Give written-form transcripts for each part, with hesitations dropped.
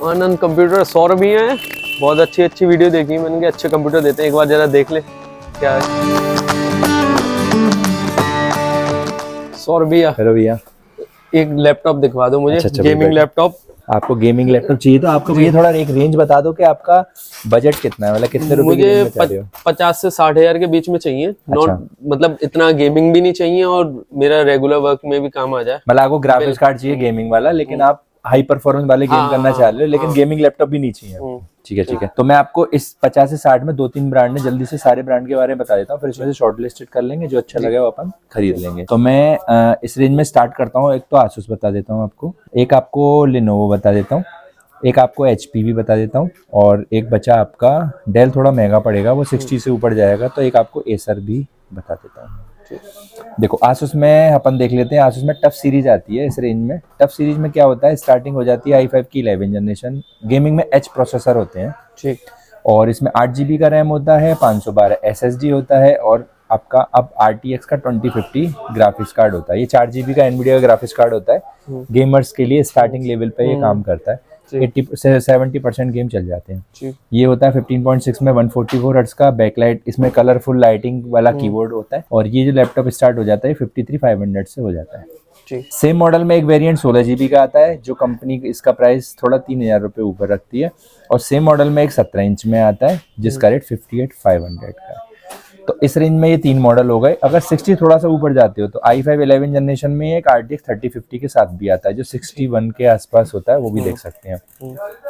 आनंद computer. Saurabh भी हैं, बहुत अच्छी वीडियो देखी मैंने कि अच्छे कंप्यूटर देते हैं, एक बार जरा देख ले क्या है। सौरभ भैया, हेलो भैया, एक लैपटॉप दिखवा दो मुझे। अच्छा, गेमिंग लैपटॉप। आपको गेमिंग लैपटॉप चाहिए तो आपको ये थोड़ा एक रेंज बता दो कि आपका बजट कितना है, मतलब कितने रुपए की रेंज में चाह रहे हो? 50 से 60 हजार के बीच में चाहिए। नॉट मतलब इतना गेमिंग भी नहीं चाहिए और मेरा रेगुलर वर्क में भी काम आ जाए। मतलब आपको ग्राफिक्स कार्ड चाहिए गेमिंग वाला, लेकिन आप हाई परफॉर्मेंस वाले गेम करना चाह रहे हो, लेकिन गेमिंग लैपटॉप भी नहीं चाहिए। ठीक है। तो मैं आपको इस 50 से 60 में 2-3 ब्रांड है, जल्दी से सारे ब्रांड के बारे में बता देता हूँ, फिर इसमें से शॉर्ट लिस्टेड कर लेंगे, जो अच्छा लगे वो अपन खरीद लेंगे। तो मैं इस रेंज में स्टार्ट करता हूँ। एक तो आसूस बता देता हूँ आपको, एक आपको लिनोवो बता देता हूँ, एक आपको HP भी बता देता हूँ, और एक बचा आपका डेल, थोड़ा महंगा पड़ेगा, वो 60 से ऊपर जाएगा, तो एक आपको एसर भी बता देता हूँ। देखो आसूस में अपन देख लेते हैं। आसूस में टफ सीरीज आती है इस रेंज में। टफ सीरीज में क्या होता है, स्टार्टिंग हो जाती है i5 की 11 जनरेशन। गेमिंग में H प्रोसेसर होते हैं, ठीक, और इसमें 8 GB का रैम होता है, 512 SSD होता है, और आपका अब RTX का 2050 ग्राफिक्स कार्ड होता है। ये 4 GB का NVIDIA का ग्राफिक्स कार्ड होता है। गेमर्स के लिए स्टार्टिंग लेवल पे ये काम करता है। 80-70% गेम चल जाते हैं। ये होता है 15.6 में 144 हर्ट्ज का बैकलाइट, इसमें कलरफुल लाइटिंग वाला कीबोर्ड होता है, और ये जो लैपटॉप स्टार्ट हो जाता है 53,500 से हो जाता है। सेम मॉडल में एक वेरिएंट 16 GB का आता है, जो कंपनी इसका प्राइस थोड़ा 3,000 रुपये ऊपर रखती है, और सेम मॉडल में एक 17 इंच में आता है, जिसका रेट 58,500 का है। तो इस रेंज में ये 3 मॉडल हो गए। अगर 60 थोड़ा सा ऊपर जाते हो तो i5 11 जनरेशन में एक RTX 3050 के साथ भी आता है, जो 61 के आसपास होता है, वो भी देख सकते हैं।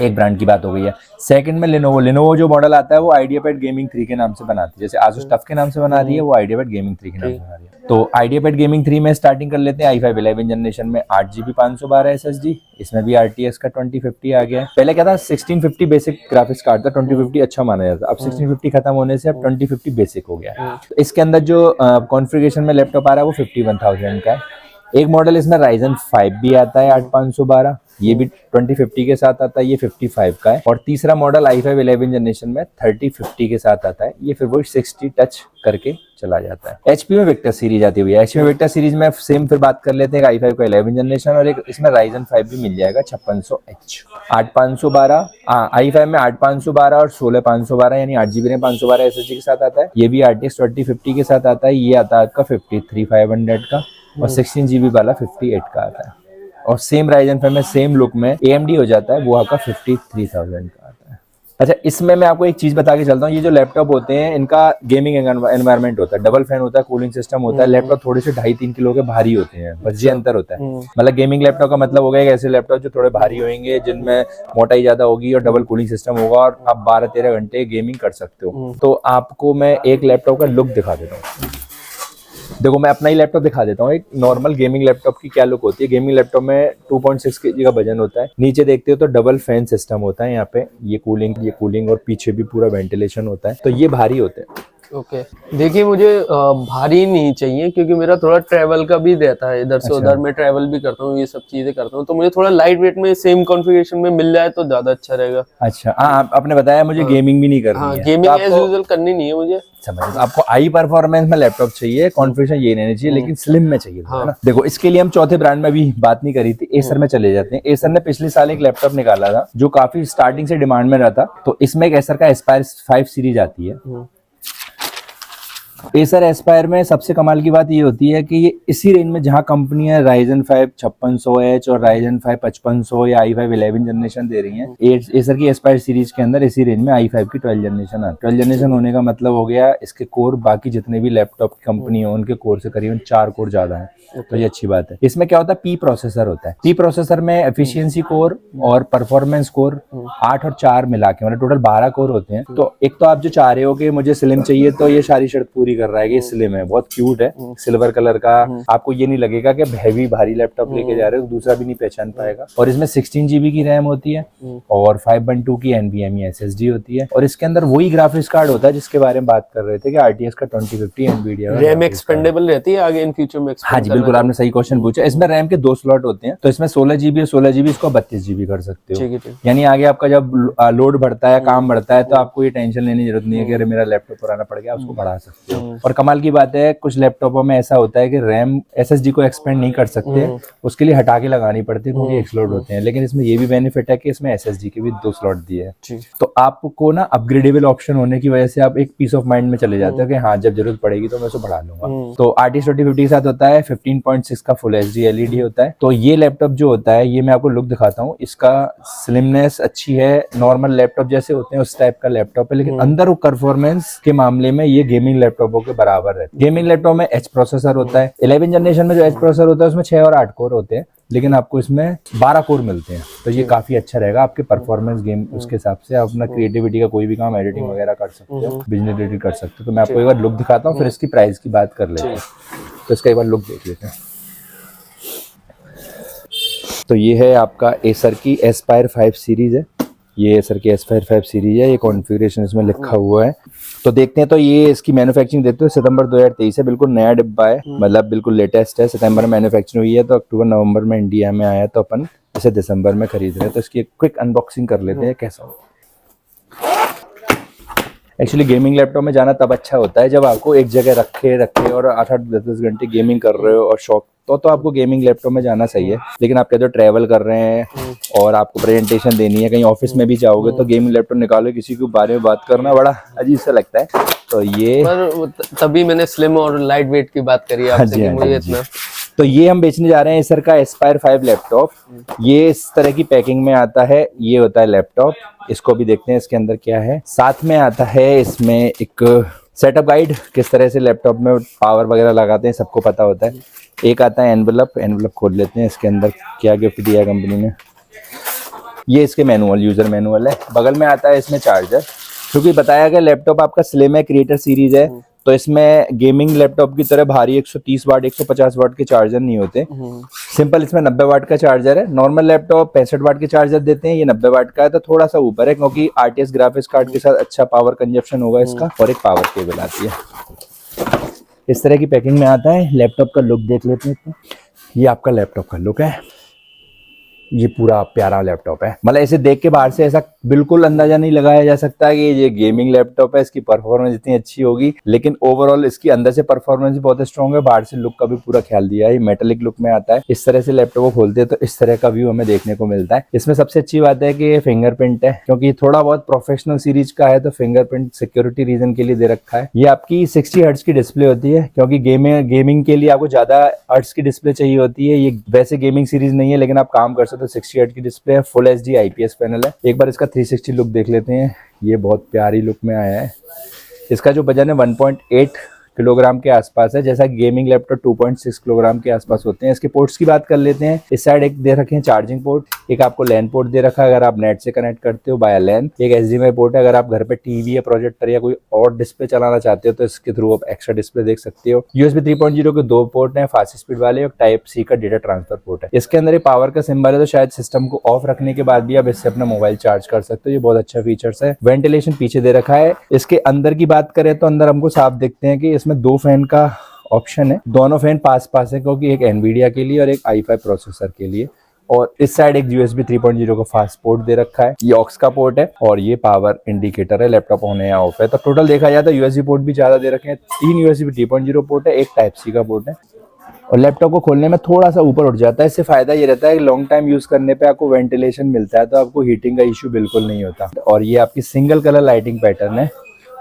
एक ब्रांड की बात हो गई है। सेकंड में लिनोवो जो मॉडल आता है वो आइडियापैड गेमिंग 3 के नाम से बनाती है, जैसे आसूस टफ के नाम से बना रही है, वो आइडियापैड गेमिंग 3 के नाम से बना रही है। तो आइडियापैड गेमिंग 3 में स्टार्टिंग कर लेते हैं। i5 11 जनरेशन में 8 GB 512 SSD, इसमें भी RTX का 2050 आ गया है। पहले क्या था, 1650 बेसिक ग्राफिक्स कार्ड था, 2050 अच्छा माना जाता था। अब 1650 खत्म होने से अब 2050 बेसिक हो गया है। तो इसके अंदर जो कॉन्फ़िगरेशन में लैपटॉप आ रहा है वो 51,000 का है। एक मॉडल इसमें Ryzen 5 भी आता है 8512, ये भी 2050 के साथ आता है, ये 55 का है। और तीसरा मॉडल i5 11 जनरेशन में 3050 के साथ आता है, ये फिर वो 60 टच करके चला जाता है। HP में विक्टर सीरीज आती हुई है। HP में विक्टर सीरीज में सेम फिर बात कर लेते हैं i5 का 11 जनरेशन, और एक इसमें Ryzen 5 भी मिल जाएगा 5600H 8512। i5 में 8512 और 16512 यानी 8 GB रैम 512 SSD के साथ आता है। ये भी RTX 2050 के साथ आता है। ये आता है आपका 53,500 का, और 16 GB वाला 58 का आता है। और सेम Ryzen 5 में सेम लुक में AMD हो जाता है, वो आपका 53,000 का आता है। अच्छा, इसमें मैं आपको एक चीज बता के चलता हूँ। ये जो लैपटॉप होते हैं इनका गेमिंग एनवायरनमेंट होता है, डबल फैन होता है, कूलिंग सिस्टम होता है। लैपटॉप थोड़े से 2.5-3 किलो के भारी होते हैं, बस ये अंतर होता है। मतलब गेमिंग लैपटॉप का मतलब होगा एक ऐसे लैपटॉप जो थोड़े भारी होंगे, जिनमें मोटाई ज्यादा होगी और डबल कूलिंग सिस्टम होगा, और आप 12-13 घंटे गेमिंग कर सकते हो। तो आपको मैं एक लैपटॉप का लुक दिखा देता हूँ। देखो मैं अपना ही लैपटॉप दिखा देता हूँ। एक नॉर्मल गेमिंग लैपटॉप की क्या लुक होती है। गेमिंग लैपटॉप में 2.6 kg का वजन होता है। नीचे देखते हो तो डबल फैन सिस्टम होता है, यहाँ पे ये कूलिंग और पीछे भी पूरा वेंटिलेशन होता है, तो ये भारी होते हैं। ओके देखिए मुझे भारी नहीं चाहिए, क्योंकि मेरा थोड़ा ट्रैवल का भी रहता है, इधर से उधर मैं ट्रैवल भी करता हूँ, ये सब चीजें करता हूँ, तो मुझे थोड़ा लाइट वेट में सेम कॉन्फ़िगरेशन में मिल जाए तो ज्यादा अच्छा रहेगा। अच्छा, हाँ आपने बताया मुझे गेमिंग भी नहीं करनी है। गेमिंग एज यूजुअल करनी नहीं है मुझे। समझ, आपको हाई परफॉर्मेंस में लैपटॉप चाहिए, कॉन्फ़िगरेशन ये नहीं चाहिए, लेकिन स्लिम में चाहिए, है ना। देखो इसके लिए हम चौथे ब्रांड में भी बात नहीं करी थी, एसर में चले जाते हैं। एसर ने पिछले साल एक लैपटॉप निकाला था जो काफी स्टार्टिंग से डिमांड में रहा था। तो इसमें एक एसर का एस्पायर 5 सीरीज आती है। एसर एस्पायर में सबसे कमाल की बात ये होती है कि ये इसी रेंज में जहां कंपनियां Ryzen 5 5600H और Ryzen 5 5500 या i5 11 जनरेशन दे रही हैं, एसर की एस्पायर सीरीज के अंदर इसी रेंज में i5 की 12 जनरेशन है। 12 जनरेशन होने का मतलब हो गया इसके कोर बाकी जितने भी लैपटॉप की कंपनी हो उनके कोर से करीबन 4 कोर ज्यादा है, तो ये अच्छी बात है। इसमें क्या होता है, पी प्रोसेसर होता है। पी प्रोसेसर में एफिशिएंसी कोर और परफॉर्मेंस कोर 8 और 4 मिला के मतलब टोटल 12 कोर होते हैं। तो एक तो आप जो चाह रहे हो कि मुझे स्लिम चाहिए, तो ये सारी शर्त पूरी कर रहा है कि स्लिम है, बहुत क्यूट है, सिल्वर कलर का। आपको ये नहीं लगेगा कि हैवी भारी लैपटॉप लेके जा रहे हो, दूसरा भी नहीं पहचान पाएगा। और इसमें 16 GB की रैम होती है और 512 की NVMe SSD होती है, और इसके अंदर वही ग्राफिक्स कार्ड होता है जिसके बारे में बात कर रहे थे कि RTX का 2050 NVIDIA रैम एक्सपेंडेबल रहती है आगे इन फ्यूचर में। हाँ जी बिल्कुल, आपने सही क्वेश्चन पूछा। इसमें रैम के 2 स्लॉट होते हैं, तो इसमें 16 GB और 16 GB इसको 32 GB कर सकते हो। यानी आगे आपका जब लोड बढ़ता है, काम बढ़ता है, तो आपको ये टेंशन लेने की जरूरत नहीं है कि अरे मेरा लैपटॉप पुराना पड़ गया, उसको बढ़ा सकते हो। हो। और कमाल की बात है, कुछ लैपटॉपों में ऐसा होता है कि रैम SSD को एक्सपेंड नहीं कर सकते, उसके लिए हटा के लगानी पड़ती है क्योंकि एक स्लॉट होते हैं। लेकिन इसमें ये भी बेनिफिट है कि इसमें SSD के भी 2 स्लॉट दिए हैं, तो आपको ना अपग्रेडेबल ऑप्शन होने की वजह से आप एक पीस ऑफ माइंड में चले जाते हो कि हाँ जब जरूरत पड़ेगी तो मैं उसको बढ़ा लूंगा। तो RTX 2050 के साथ होता है 15.6 का फुल HD LED होता है। तो ये लैपटॉप जो होता है, ये मैं आपको लुक दिखाता हूँ, इसका स्लिमनेस अच्छी है, नॉर्मल लैपटॉप जैसे होते हैं उस टाइप का लैपटॉप है, लेकिन अंदर परफॉर्मेंस के मामले में ये गेमिंग लैपटॉपों के बराबर है। गेमिंग लैपटॉप में H प्रोसेसर होता है, 11 जनरेशन में जो H प्रोसेसर होता है उसमें 6 और 8 कोर होते हैं, लेकिन आपको इसमें 12 कोर मिलते हैं। तो ये काफी अच्छा रहेगा आपके परफॉर्मेंस गेम उसके हिसाब से। आप अपना क्रिएटिविटी का कोई भी काम, एडिटिंग वगैरह कर सकते हो, बिजनेस एडिट कर सकते हो। तो मैं आपको एक बार लुक दिखाता हूँ, फिर इसकी प्राइस की बात कर लेते हैं। तो इसका एक बार लुक देख लेते हैं। तो ये है आपका एसर की एस्पायर 5 सीरीज है, ये एसर की एस्पायर 5 सीरीज है। ये कॉन्फ़िगरेशन इसमें लिखा हुआ है, तो देखते हैं। तो ये इसकी मैन्युफैक्चरिंग देखते हो सितंबर 2023 है, बिल्कुल नया डिब्बा है, मतलब बिल्कुल लेटेस्ट है। सितंबर में मैन्युफैक्चरिंग हुई है, तो अक्टूबर नवंबर में इंडिया में आया, तो अपन इसे दिसंबर में खरीद रहे हैं। तो इसकी एक क्विक अनबॉक्सिंग कर लेते हैं कैसा हो। एक्चुअली गेमिंग लैपटॉप में जाना तब अच्छा होता है जब आपको एक जगह रखे और 8-8 10-10 घंटे गेमिंग कर रहे हो और शौक, तो आपको गेमिंग लैपटॉप में जाना सही है। लेकिन आप कहते हो ट्रैवल कर रहे हैं और आपको प्रेजेंटेशन देनी है, कहीं ऑफिस में भी जाओगे, तो गेमिंग लैपटॉप निकालो, किसी के बारे में बात करना बड़ा अजीब सा लगता है। तो ये तभी मैंने स्लिम और लाइट वेट की बात करी आपसे कि मुझे इतना। तो ये हम बेचने जा रहे हैं एसर का एस्पायर 5 लैपटॉप। ये इस तरह की पैकिंग में आता है, ये होता है लैपटॉप। इसको भी देखते हैं इसके अंदर क्या है। साथ में आता है इसमें एक सेटअप गाइड, किस तरह से लैपटॉप में पावर वगैरह लगाते हैं, सबको पता होता है। एक आता है एनवलप खोल लेते हैं, इसके अंदर क्या गिफ्ट दिया है कंपनी ने। ये इसके मैनुअल, यूजर मैनुअल है। बगल में आता है इसमें चार्जर, क्योंकि बताया गया लैपटॉप आपका स्लिम है, क्रिएटर सीरीज है, तो इसमें गेमिंग लैपटॉप की तरह भारी 130 वाट 150 वाट के चार्जर नहीं होते। सिंपल इसमें 90 वाट का चार्जर है। नॉर्मल लैपटॉप 65 वाट के चार्जर देते हैं, ये 90 वाट का है, तो थोड़ा सा ऊपर है, क्योंकि RTX ग्राफिक्स कार्ड के साथ अच्छा पावर कंजप्शन होगा इसका। और एक पावर केबल आती है, इस तरह की पैकिंग में आता है। लैपटॉप का लुक देख लेते हैं। ये आपका लैपटॉप का लुक है, ये पूरा प्यारा लैपटॉप है। मतलब इसे देख के बाहर से ऐसा बिल्कुल अंदाजा नहीं लगाया जा सकता कि ये गेमिंग लैपटॉप है, इसकी परफॉर्मेंस इतनी अच्छी होगी, लेकिन ओवरऑल इसकी अंदर से परफॉर्मेंस भी बहुत स्ट्रॉन्ग है। बाहर से लुक का भी पूरा ख्याल दिया है। ये मेटेलिक लुक में आता है। इस तरह से लैपटॉप को खोलते हैं तो इस तरह का व्यू हमें देखने को मिलता है। इसमें सबसे अच्छी बात है कि ये फिंगरप्रिंट है, क्योंकि थोड़ा बहुत प्रोफेशनल सीरीज का है, तो फिंगरप्रिंट सिक्योरिटी रीजन के लिए दे रखा है। ये आपकी 60 हर्ट्ज की डिस्प्ले होती है, क्योंकि गेमिंग के लिए आपको ज्यादा हर्ट्ज की डिस्प्ले चाहिए होती है। ये वैसे गेमिंग सीरीज नहीं है, लेकिन आप काम कर सकते हो। 60 हर्ट्ज की डिस्प्ले है, फुल HD IPS पैनल है। एक बार इसका 360 लुक देख लेते हैं। ये बहुत प्यारी लुक में आया है। इसका जो वजन है 1.8 किलोग्राम के आसपास है, जैसा गेमिंग लैपटॉप 2.6 किलोग्राम के आसपास होते हैं। इसके पोर्ट्स की बात कर लेते हैं। इस साइड एक दे रखे हैं चार्जिंग पोर्ट, एक आपको लैन पोर्ट दे रखा है अगर आप नेट से कनेक्ट करते हो बाय लैन। एक HDMI पोर्ट है, अगर आप घर पे टीवी या प्रोजेक्टर या कोई और डिस्प्ले चलाना चाहते हो तो इसके थ्रू आप एक्स्ट्रा डिस्प्ले देख सकते हो। USB 3.0 के 2 पोर्ट हैं, फास्ट स्पीड वाले, और Type-C का डेटा ट्रांसफर पोर्ट है। इसके अंदर पावर का सिंबल है, तो शायद सिस्टम को ऑफ रखने के बाद भी आप इससे अपना मोबाइल चार्ज कर सकते हो। ये बहुत अच्छा फीचर्स है। वेंटिलेशन पीछे दे रखा है। इसके अंदर की बात करें तो अंदर हमको साफ देखते हैं कि इसमें 2 फैन का ऑप्शन है। दोनों फैन पास है, क्योंकि एक NVIDIA के लिए और एक i5 प्रोसेसर के लिए। और इस साइड एक USB 3.0 का फास्ट पोर्ट दे रखा है। ये ऑक्स का पोर्ट है, और ये पावर इंडिकेटर है, लैपटॉप ऑन है या ऑफ है। तो टोटल देखा जाए तो USB पोर्ट भी ज्यादा दे रखे हैं। 3 USB 3.0 पोर्ट है, एक Type-C का पोर्ट है। और लैपटॉप को खोलने में थोड़ा सा ऊपर उठ जाता है। इससे फायदा ये रहता है कि लॉन्ग टाइम यूज करने पे आपको वेंटिलेशन मिलता है, तो आपको हीटिंग का इश्यू बिल्कुल नहीं होता। और ये आपकी सिंगल कलर लाइटिंग पैटर्न है।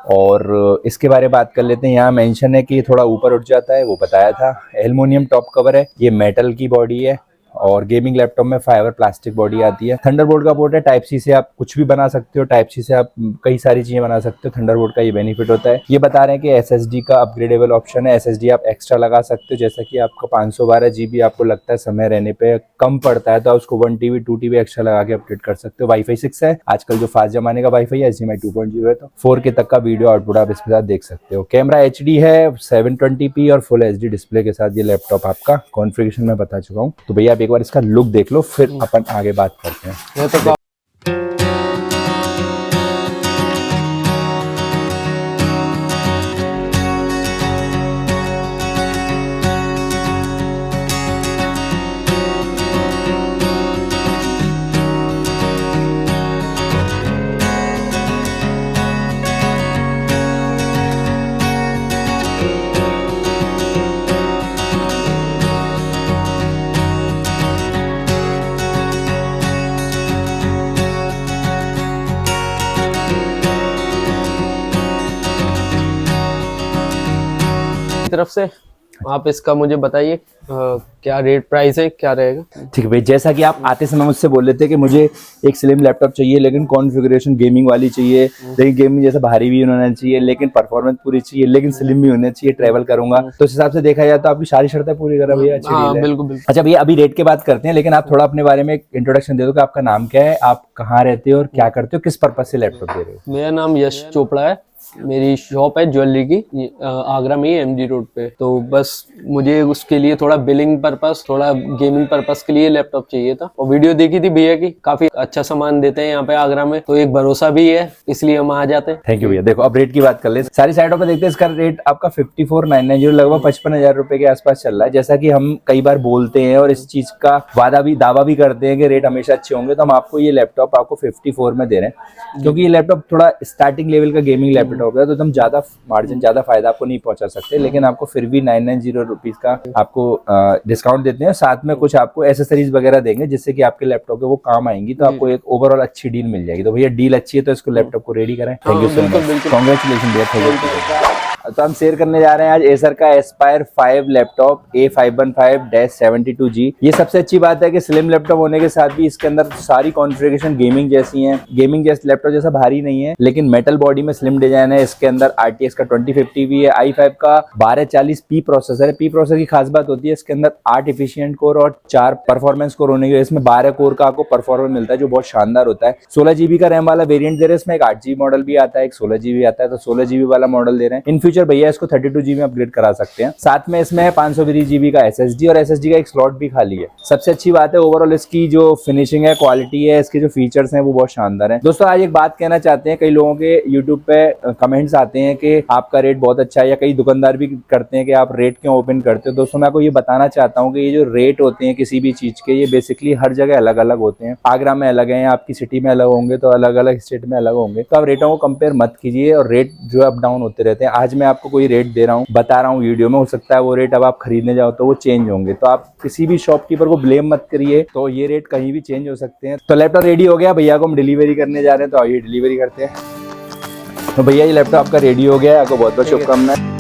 और इसके बारे में बात कर लेते हैं। यहाँ मेंशन है कि थोड़ा ऊपर उठ जाता है, वो बताया था। एल्युमिनियम टॉप कवर है, ये मेटल की बॉडी है, और गेमिंग लैपटॉप में फाइबर प्लास्टिक बॉडी आती है। थंडरबोल्ट का पोर्ट है। Type-C से आप कुछ भी बना सकते हो, Type-C से आप कई सारी चीजें बना सकते हो। थंडरबोल्ट का ये बेनिफिट होता है। ये बता रहे हैं कि SSD का अपग्रेडेबल ऑप्शन है। SSD आप एक्स्ट्रा लगा सकते हो, जैसा कि आपका 512 GB आपको लगता है समय रहने पे कम पड़ता है, तो आप उसको 1 TB 2 TB एक्स्ट्रा लगा के अपडेट कर सकते हो। Wi-Fi 6 है, आजकल जो फास्ट जमाने का Wi-Fi है। HDMI 2.0 है, तो 4K तक का वीडियो आउटपुट आप इसके साथ देख सकते हो। कैमरा HD है, 720p और फुल HD डिस्प्ले के साथ ये लैपटॉप आपका। कॉन्फ़िगरेशन में बता चुका हूँ, तो भैया आप एक बार इसका लुक देख लो, फिर अपन आगे बात करते हैं। तरफ से आप इसका मुझे बताइए क्या रेट प्राइस है, क्या रहेगा? ठीक है भाई, जैसा कि आप आते समय मुझसे बोल रहे थे कि मुझे एक स्लिम लैपटॉप चाहिए लेकिन कॉन्फ़िगरेशन गेमिंग वाली चाहिए, लेकिन गेमिंग जैसा भारी भी होना चाहिए, लेकिन परफॉर्मेंस पूरी चाहिए, लेकिन स्लिम भी होना चाहिए, ट्रैवल करूंगा, तो उस हिसाब से देखा जाए तो आपकी सारी शर्तें पूरी करा भैया। अच्छी हाँ डील है। बिल्कुल बिल्कुल। अच्छा भैया, अभी रेट की बात करते हैं, लेकिन आप थोड़ा अपने बारे में एक इंट्रोडक्शन दे दो कि आपका नाम क्या है, आप कहाँ रहते हो और क्या करते हो, किस पर्पज से लैपटॉप दे रहे हो? मेरा नाम यश चोपड़ा है, मेरी शॉप है ज्वेलरी की, आगरा में ही एमजी रोड पे। तो बस मुझे उसके लिए थोड़ा बिलिंग पर्पस, थोड़ा गेमिंग पर्पस के लिए लैपटॉप चाहिए था, और वीडियो देखी थी भैया की, काफी अच्छा सामान देते हैं यहाँ पे आगरा में, तो एक भरोसा भी है, इसलिए हम आ जाते हैं। थैंक यू भैया। देखो अब रेट की बात कर ले, सारी साइटों पे देखते हैं इसका रेट आपका 54,990 लगभग 55,000 रुपए के आसपास चल रहा है। जैसा कि हम कई बार बोलते हैं और इस चीज का दावा भी करते हैं कि रेट हमेशा अच्छे होंगे, तो हम आपको ये लैपटॉप आपको 54 में दे रहे हैं, क्योंकि ये लैपटॉप थोड़ा स्टार्टिंग लेवल का गेमिंग लैपटॉप है, तो हम ज्यादा मार्जिन, ज्यादा फायदा आपको नहीं पहुंचा सकते, लेकिन आपको फिर भी 990 रुपीज का आपको डिस्काउंट देते हैं, साथ में कुछ आपको एसेसरीज वगैरह देंगे जिससे कि आपके लैपटॉप के वो काम आएंगी, तो आपको एक ओवरऑल अच्छी डील मिल जाएगी। तो भैया डील अच्छी है तो इसको लैपटॉप को रेडी करें। Thank you so much, congratulation भैया, थैंक यू। तो हम शेयर करने जा रहे हैं आज एसर का एस्पायर 5 लैपटॉप A515-72G। ये सबसे अच्छी बात है कि स्लिम लैपटॉप होने के साथ भी इसके अंदर सारी कॉन्फ़िगरेशन गेमिंग जैसी हैं। गेमिंग जैसे लैपटॉप जैसा भारी नहीं है, लेकिन मेटल बॉडी में स्लिम डिजाइन है। इसके अंदर RTX का 2050 भी है, i5 का 1240P प्रोसेसर है। P प्रोसेसर की खास बात होती है इसके अंदर 8 एफिशिएंट कोर और 4 परफॉर्मेंस कोर होने की, इसमें 12 कोर का आपको परफॉर्मेंस मिलता है जो बहुत शानदार होता है। 16GB का रैम वाला वेरिएंट दे रहे हैं, इसमें एक 8GB मॉडल भी आता है, एक 16GB आता है, तो 16GB वाला मॉडल दे रहे हैं। इन फ्यूचर भैया इसको 32GB में अपग्रेड करा सकते हैं। साथ में इसमें है 520GB का SSD और SSD का एक स्लॉट भी खाली है। सबसे अच्छी बात है ओवरऑल इसकी जो फिनिशिंग है, क्वालिटी है, इसके जो फीचर्स हैं वो बहुत शानदार है। दोस्तों आज एक बात कहना चाहते हैं, कई लोगों के यूट्यूब पे कमेंट्स आते हैं कि आपका रेट बहुत अच्छा है, या कई दुकानदार भी करते हैं कि आप रेट क्यों ओपन करते हो। दोस्तों मैं आपको ये बताना चाहता हूँ कि ये जो रेट होते हैं किसी भी चीज के, ये बेसिकली हर जगह अलग अलग होते हैं। आगरा में अलग है, आपकी सिटी में अलग होंगे, तो अलग अलग स्टेट में अलग होंगे, तो आप रेटों को कंपेयर मत कीजिए, और रेट जो है अप डाउन होते रहते हैं। आज मैं आपको कोई रेट दे रहा हूँ, बता रहा हूँ वीडियो में, हो सकता है वो रेट अब आप खरीदने जाओ तो वो चेंज होंगे, तो आप किसी भी शॉपकीपर को ब्लेम मत करिए, तो ये रेट कहीं भी चेंज हो सकते हैं। तो लैपटॉप रेडी हो गया, भैया को हम डिलीवरी करने जा रहे हैं, तो आइए डिलीवरी करते हैं। तो भैया ये लैपटॉप आपका रेडी हो गया है, आपको बहुत बहुत शुभकामनाएं।